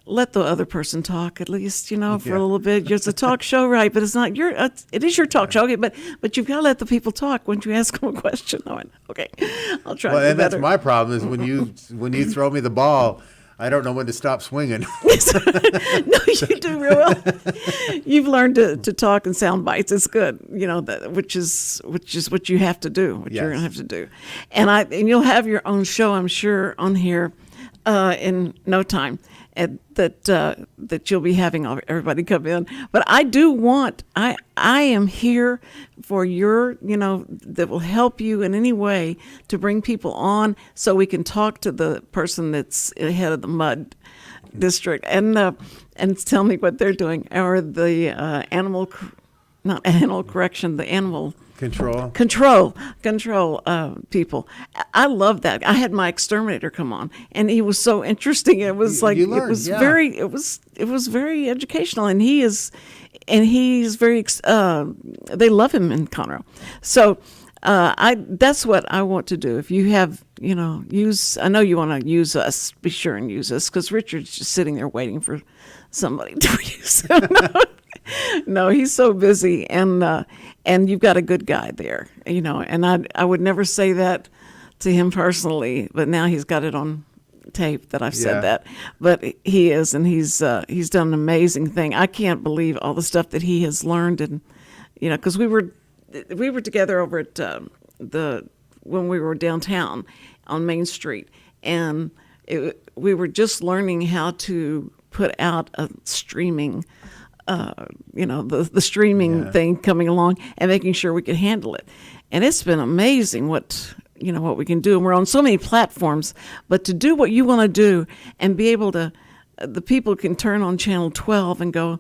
let the other person talk at least, for a little bit. It's a talk show, right? But it's not it is your talk show, okay? But you've got to let the people talk. Once you ask them a question, okay, I'll try. Well, and that's my problem is when you throw me the ball, I don't know when to stop swinging. No, you do real well. You've learned to talk in sound bites. It's good, which is what you have to do. What you're gonna have to do, and you'll have your own show, I'm sure, on here in no time. That you'll be having everybody come in. But I am here for that will help you in any way to bring people on so we can talk to the person that's ahead of the mud district and tell me what they're doing, or the animal Control. Control people. I love that. I had my exterminator come on, and he was so interesting. It was like you learned, it was yeah. it was very educational, and he's very. They love him in Conroe, so. That's what I want to do. If you have, use, I know you want to use us, be sure and use us, because Richard's just sitting there waiting for somebody to use him. No, he's so busy, and you've got a good guy there, and I would never say that to him personally, but now he's got it on tape that I've said Yeah. that, but he is, and he's done an amazing thing. I can't believe all the stuff that he has learned, and, because we were together over at when we were downtown on Main Street, and we were just learning how to put out a streaming, the streaming thing coming along and making sure we could handle it. And it's been amazing what we can do. And we're on so many platforms, but to do what you want to do and be able to, the people can turn on channel 12 and go,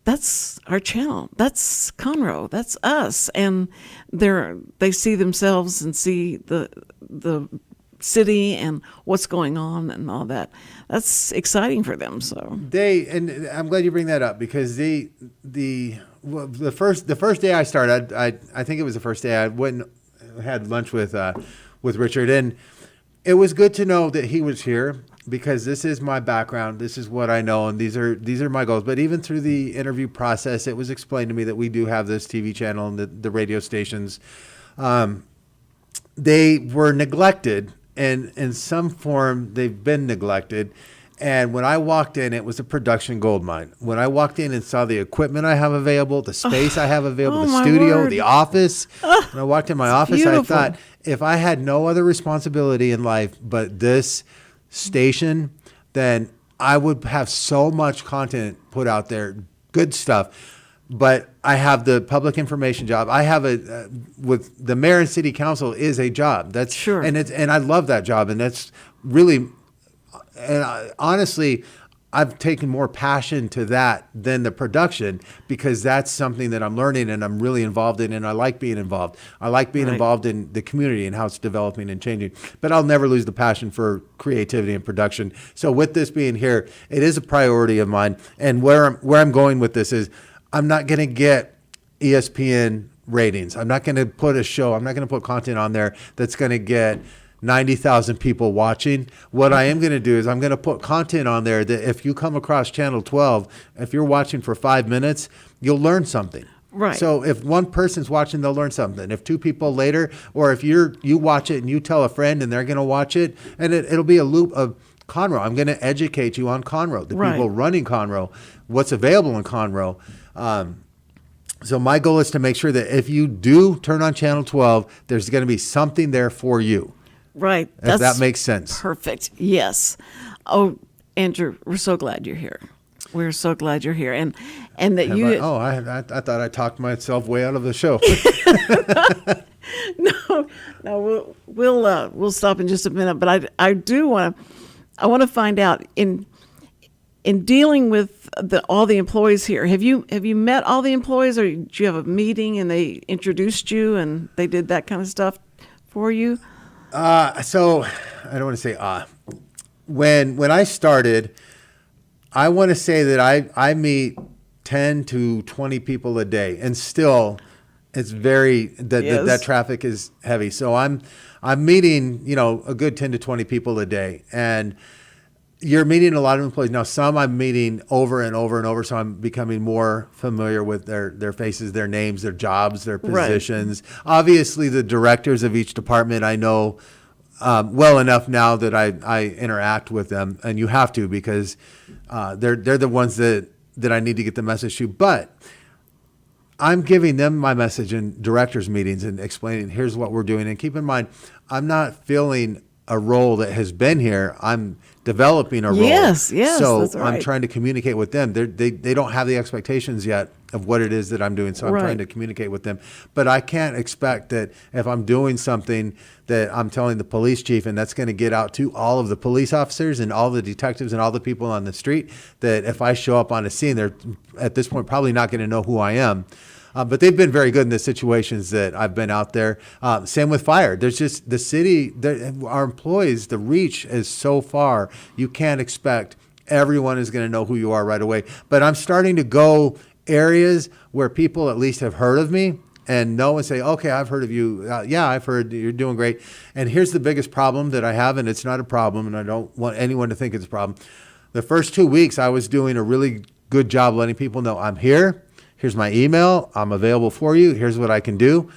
that's our channel. That's Conroe. That's us. And they see themselves and see the city and what's going on and all that. That's exciting for them. So And I'm glad you bring that up, because the first day I started, I think it was the first day I went and had lunch with Richard, and it was good to know that he was here, because this is my background. This is what I know, and these are my goals. But even through the interview process, it was explained to me that we do have this TV channel and the radio stations. They were neglected, and in some form they've been neglected. And when I walked in, it was a production gold mine. When I walked in and saw the equipment I have available, the space I have available, the studio, word. the office. When I walked in my office, beautiful. I thought, if I had no other responsibility in life but this station, then I would have so much content put out there, good stuff. But I have the public information job. I have with the mayor and city council is a job. That's sure, and I love that job, and that's really, and honestly, I've taken more passion to that than the production, because that's something that I'm learning and I'm really involved in, and I like being involved. I like being involved in the community and how it's developing and changing. But I'll never lose the passion for creativity and production. So with this being here, it is a priority of mine. And where I'm going with this is, I'm not going to get ESPN ratings. I'm not going to put a show. I'm not going to put content on there that's going to get 90,000 people watching. What I am going to do is I'm going to put content on there that if you come across channel 12, if you're watching for 5 minutes, you'll learn something. Right. So if one person's watching, they'll learn something. If two people later, or if you watch it and you tell a friend and they're going to watch it, and it'll be a loop of Conroe. I'm going to educate you on Conroe, the people running Conroe, what's available in Conroe. So my goal is to make sure that if you do turn on channel 12, there's going to be something there for you. right. If that makes sense. Perfect. Yes. Oh, Andrew, we're so glad you're here. We're so glad you're here, and that you. I thought I talked myself way out of the show. No, we'll stop in just a minute, but I do want to find out in dealing with all the employees here. Have you met all the employees, or did you have a meeting and they introduced you and they did that kind of stuff for you? So I don't want to say when I started, I want to say that I meet 10 to 20 people a day, and still it's that traffic is heavy. So I'm meeting, a good 10 to 20 people a day, and you're meeting a lot of employees. Now, some I'm meeting over and over and over, so I'm becoming more familiar with their faces, their names, their jobs, their positions. Right. Obviously, the directors of each department I know well enough now that I interact with them, and you have to, because they're the ones that I need to get the message to. But I'm giving them my message in directors meetings and explaining, here's what we're doing. And keep in mind, I'm not filling a role that has been here. I'm developing a role. Yes, so that's right. I'm trying to communicate with them. They don't have the expectations yet of what it is that I'm doing, so I'm trying to communicate with them. But I can't expect that if I'm doing something that I'm telling the police chief, and that's going to get out to all of the police officers and all the detectives and all the people on the street, that if I show up on a scene, they're at this point probably not going to know who I am. But they've been very good in the situations that I've been out there. Same with fire. There's just the city, our employees, the reach is so far. You can't expect everyone is going to know who you are right away. But I'm starting to go areas where people at least have heard of me and know and say, okay, I've heard of you. Yeah, I've heard you're doing great. And here's the biggest problem that I have, and it's not a problem, and I don't want anyone to think it's a problem. The first 2 weeks, I was doing a really good job letting people know I'm here. Here's my email. I'm available for you. Here's what I can do.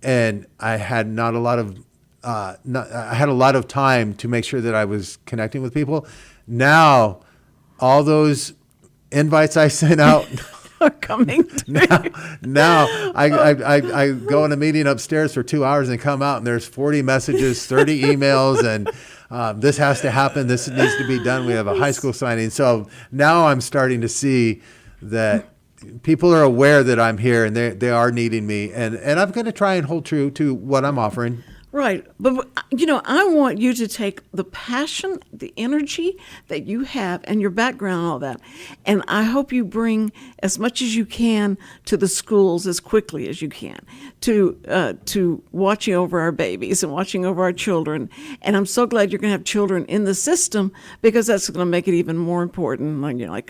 And I had not a lot of, I had a lot of time to make sure that I was connecting with people. Now, all those invites I sent out are coming to now I go in a meeting upstairs for 2 hours and come out and there's 40 messages, 30 emails, and this has to happen. This needs to be done. We have a high school signing. So now I'm starting to see that people are aware that I'm here and they are needing me. And I'm going to try and hold true to what I'm offering. Right. But, I want you to take the passion, the energy that you have and your background and all that. And I hope you bring as much as you can to the schools as quickly as you can to watching over our babies and watching over our children. And I'm so glad you're going to have children in the system because that's going to make it even more important.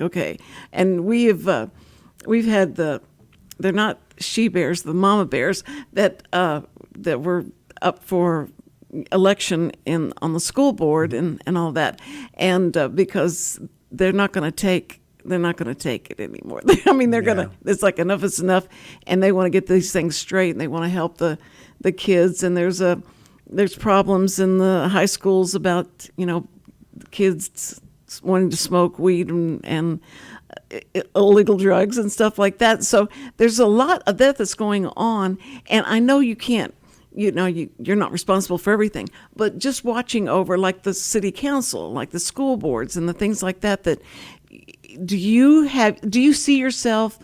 Okay. And we've had they're not she bears, the mama bears that were up for election on the school board and all that, and because they're not going to take it anymore. I mean, they're gonna. It's like enough is enough, and they want to get these things straight, and they want to help the kids. And there's problems in the high schools about kids wanting to smoke weed and illegal drugs and stuff like that. So there's a lot of that that's going on, and I know you can't. You're not responsible for everything, but just watching over like the city council, like the school boards and the things like that, do you see yourself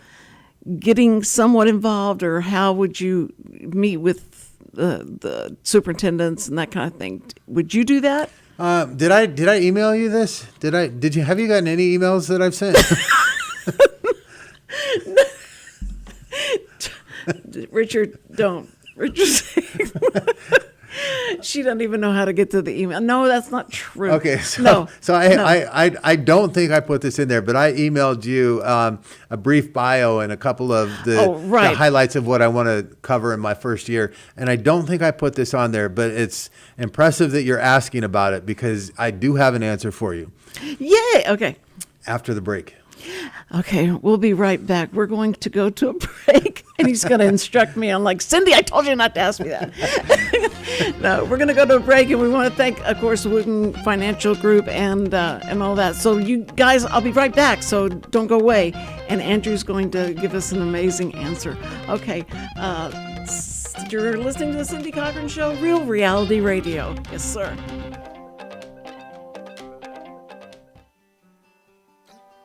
getting somewhat involved, or how would you meet with the superintendents and that kind of thing? Would you do that? Did I email you this? Have you gotten any emails that I've sent? Richard, don't. She doesn't even know how to get to the email. No, that's not true. Okay, so I don't think I put this in there, but I emailed you a brief bio and a couple of the highlights of what I want to cover in my first year. And I don't think I put this on there, but it's impressive that you're asking about it because I do have an answer for you. Yay! Okay. After the break. Okay, we'll be right back. We're going to go to a break, and he's going to instruct me. I'm like, Cindy, I told you not to ask me that. No, we're going to go to a break, and we want to thank, of course, Wootton Financial Group and all that. So you guys, I'll be right back, so don't go away. And Andrew's going to give us an amazing answer. Okay, you're listening to the Cindy Cochran Show, Real Reality Radio. Yes, sir.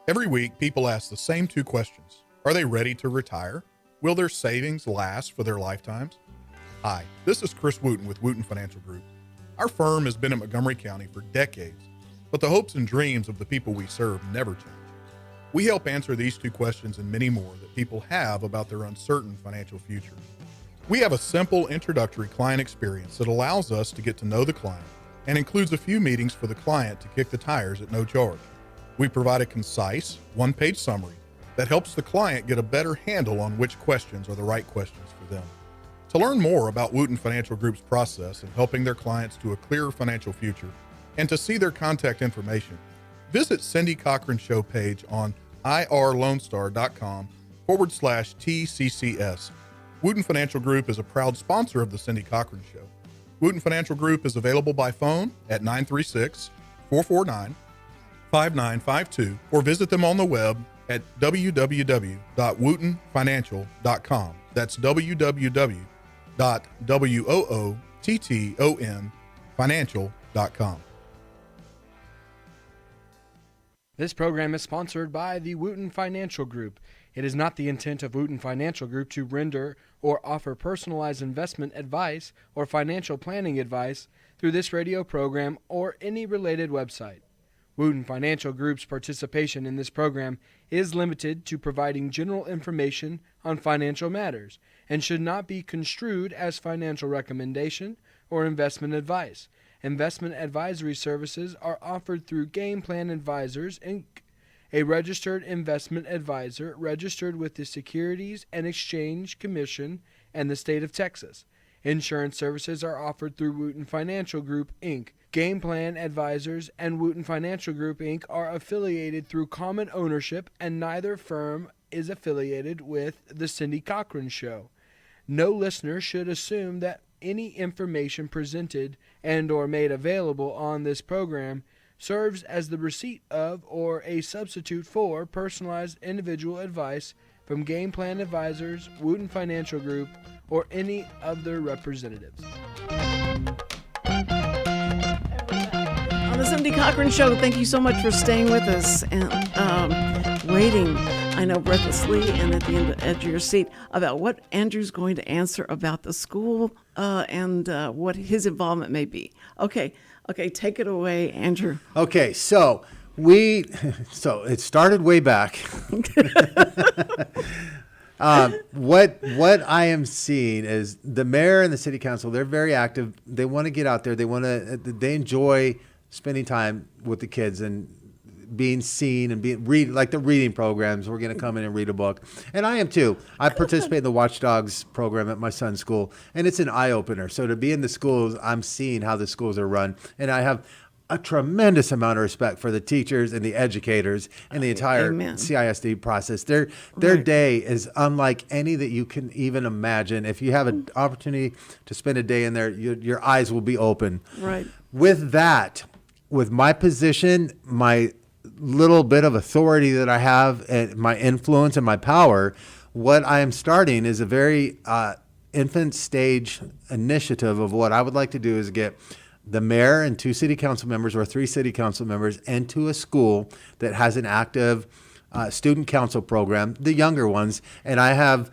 Every week, people ask the same two questions. Are they ready to retire? Will their savings last for their lifetimes? Hi, this is Chris Wootton with Wootton Financial Group. Our firm has been in Montgomery County for decades, but the hopes and dreams of the people we serve never change. We help answer these two questions and many more that people have about their uncertain financial future. We have a simple introductory client experience that allows us to get to know the client and includes a few meetings for the client to kick the tires at no charge. We provide a concise, one-page summary that helps the client get a better handle on which questions are the right questions for them. To learn more about Wootton Financial Group's process in helping their clients to a clearer financial future and to see their contact information, visit Cindy Cochran Show page on irlonestar.com/TCCS. Wootton Financial Group is a proud sponsor of the Cindy Cochran Show. Wootton Financial Group is available by phone at 936-449-5952 or visit them on the web at www.woottonfinancial.com. That's www.woottonfinancial.com. This program is sponsored by the Wootton Financial Group. It is not the intent of Wootton Financial Group to render or offer personalized investment advice or financial planning advice through this radio program or any related website. Wootton Financial Group's participation in this program is limited to providing general information on financial matters and should not be construed as financial recommendation or investment advice. Investment advisory services are offered through Game Plan Advisors, Inc., a registered investment advisor registered with the Securities and Exchange Commission and the state of Texas. Insurance services are offered through Wootton Financial Group, Inc. Game Plan Advisors and Wootton Financial Group, Inc. are affiliated through common ownership, and neither firm is affiliated with The Cindy Cochran Show. No listener should assume that any information presented and or made available on this program serves as the receipt of or a substitute for personalized individual advice from Game Plan Advisors, Wootton Financial Group, or any of their representatives. On the Cindy Cochran Show, thank you so much for staying with us and waiting, I know, breathlessly and at the edge of your seat about what Andrew's going to answer about the school and what his involvement may be. Okay, take it away, Andrew. Okay, so it started way back. What I am seeing is the mayor and the city council, they're very active. They want to get out there. They enjoy spending time with the kids and being seen and like the reading programs. We're going to come in and read a book. And I am too. I participate in the Watchdogs program at my son's school, and it's an eye-opener. So to be in the schools, I'm seeing how the schools are run. And I have a tremendous amount of respect for the teachers and the educators and the entire CISD process. Their day is unlike any that you can even imagine. If you have an opportunity to spend a day in there, your eyes will be open. Right. With that, with my position, my little bit of authority that I have and my influence and my power, what I am starting is a very infant stage initiative of what I would like to do is get the mayor and 2 city council members or 3 city council members into a school that has an active student council program, the younger ones. And I have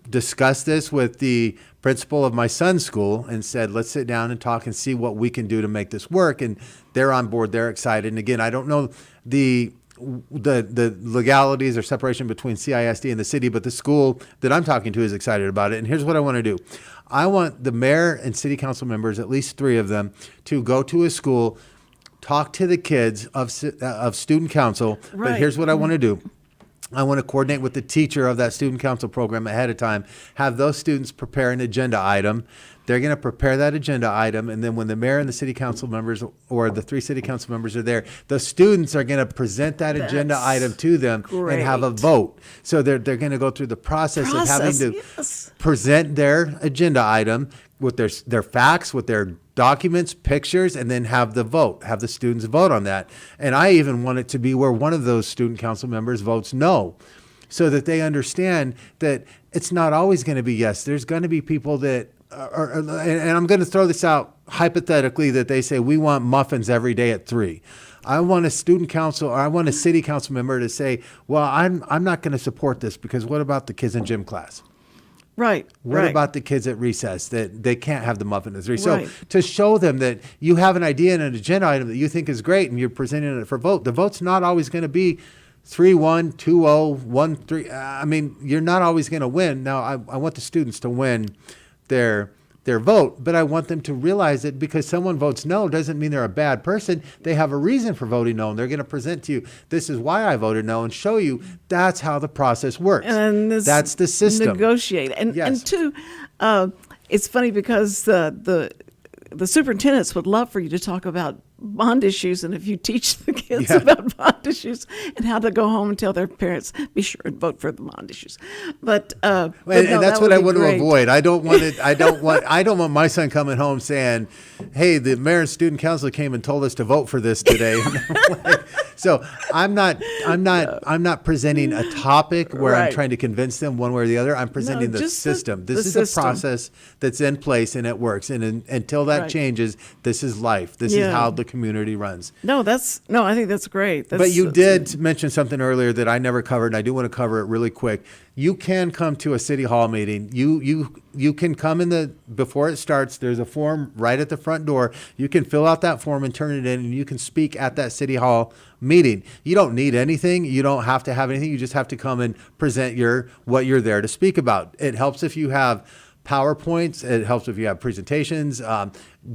discussed this with the principal of my son's school and said, let's sit down and talk and see what we can do to make this work. And they're on board. They're excited. And again, I don't know the legalities or separation between CISD and the city, but the school that I'm talking to is excited about it. And here's what I want to do. I want the mayor and city council members, at least 3 of them, to go to a school, talk to the kids of student council. Right. But here's what I want to do. I want to coordinate with the teacher of that student council program ahead of time, have those students prepare an agenda item. They're going to prepare that agenda item, and then when the mayor and the city council members or the 3 city council members are there, the students are going to present that agenda item to them and have a vote. So they're going to go through the process of having to present their agenda item with their facts, with their documents, pictures, and then have the students vote on that. And I even want it to be where one of those student council members votes no, so that they understand that it's not always going to be yes. There's going to be people that and I'm going to throw this out hypothetically, that they say we want muffins every day at 3. I want a student council, or I want a city council member to say, well, I'm not going to support this because what about the kids in gym class? Right. What about the kids at recess that they can't have the muffin at 3? So to show them that you have an idea and an agenda item that you think is great and you're presenting it for vote, the vote's not always going to be 3-1, 2-0, 1-3. I mean, you're not always going to win. Now, I want the students to win their vote, but I want them to realize that because someone votes no doesn't mean they're a bad person. They have a reason for voting no, and they're going to present to you, this is why I voted no, and show you that's how the process works. And that's the system. Negotiate. And 2, it's funny because the superintendents would love for you to talk about bond issues, and if you teach the kids about bond issues and how to go home and tell their parents, be sure and vote for the bond issues. But and that's what I want to avoid. I don't want my son coming home saying, "Hey, the mayor and student council came and told us to vote for this today." So I'm not presenting a topic where I'm trying to convince them one way or the other. I'm presenting the system. This is a process that's in place and it works. And until that changes, this is life. This is how the community runs. No, I think that's great. But you did mention something earlier that I never covered, and I do want to cover it really quick. You can come to a city hall meeting. You can come before it starts. There's a form right at the front door. You can fill out that form and turn it in, and you can speak at that city hall meeting. You don't need anything. You don't have to have anything. You just have to come and present what you're there to speak about. It helps if you have PowerPoints. It helps if you have presentations,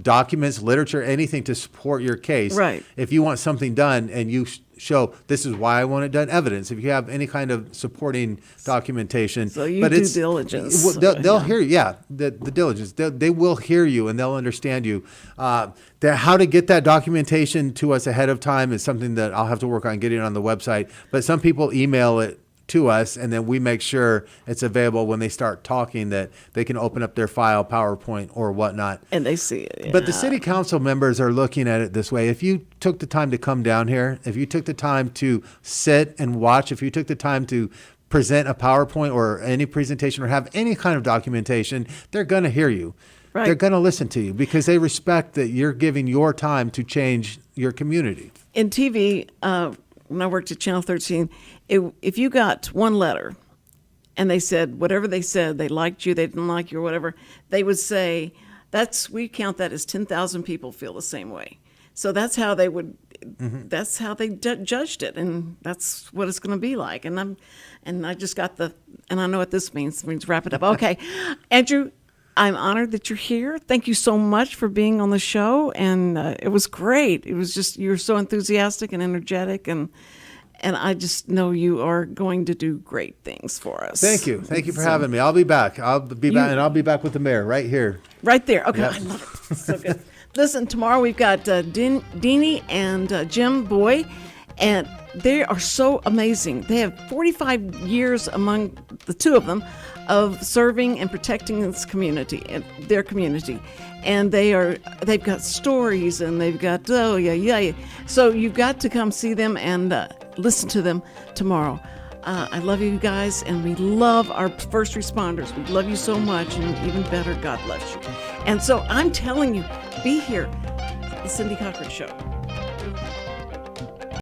documents, literature, anything to support your case. Right. If you want something done and you show this is why I want it done, evidence. If you have any kind of supporting documentation, so you do diligence. They'll hear you. Yeah, the diligence. They will hear you and they'll understand you. How to get that documentation to us ahead of time is something that I'll have to work on getting on the website. But some people email it to us, and then we make sure it's available when they start talking, that they can open up their file, PowerPoint or whatnot. And they see it. Yeah. But the city council members are looking at it this way. If you took the time to come down here, if you took the time to sit and watch, if you took the time to present a PowerPoint or any presentation or have any kind of documentation, they're going to hear you. Right. They're going to listen to you because they respect that you're giving your time to change your community. In TV, when I worked at Channel 13, if you got one letter and they said whatever they said, they liked you, they didn't like you or whatever, they would say, we count that as 10,000 people feel the same way. So that's how they would, that's how they judged it, and that's what it's going to be like. And I just got and I know what this means. It means wrap it up. Okay, Andrew, I'm honored that you're here. Thank you so much for being on the show, and it was great. It was just, you're so enthusiastic and energetic, and I just know you are going to do great things for us. Thank you. Thank you for having me. I'll be back. I'll be back with the mayor right here. Right there. Okay. Yep. I love it. So good. Listen, tomorrow we've got Deanie and Jim Boy, and they are so amazing. They have 45 years among the two of them of serving and protecting this community and their community. And they've got stories, and they've got, So you've got to come see them and listen to them tomorrow. I love you guys, and we love our first responders. We love you so much, and even better, God bless you. And so I'm telling you, be here at the Cindy Cochran Show.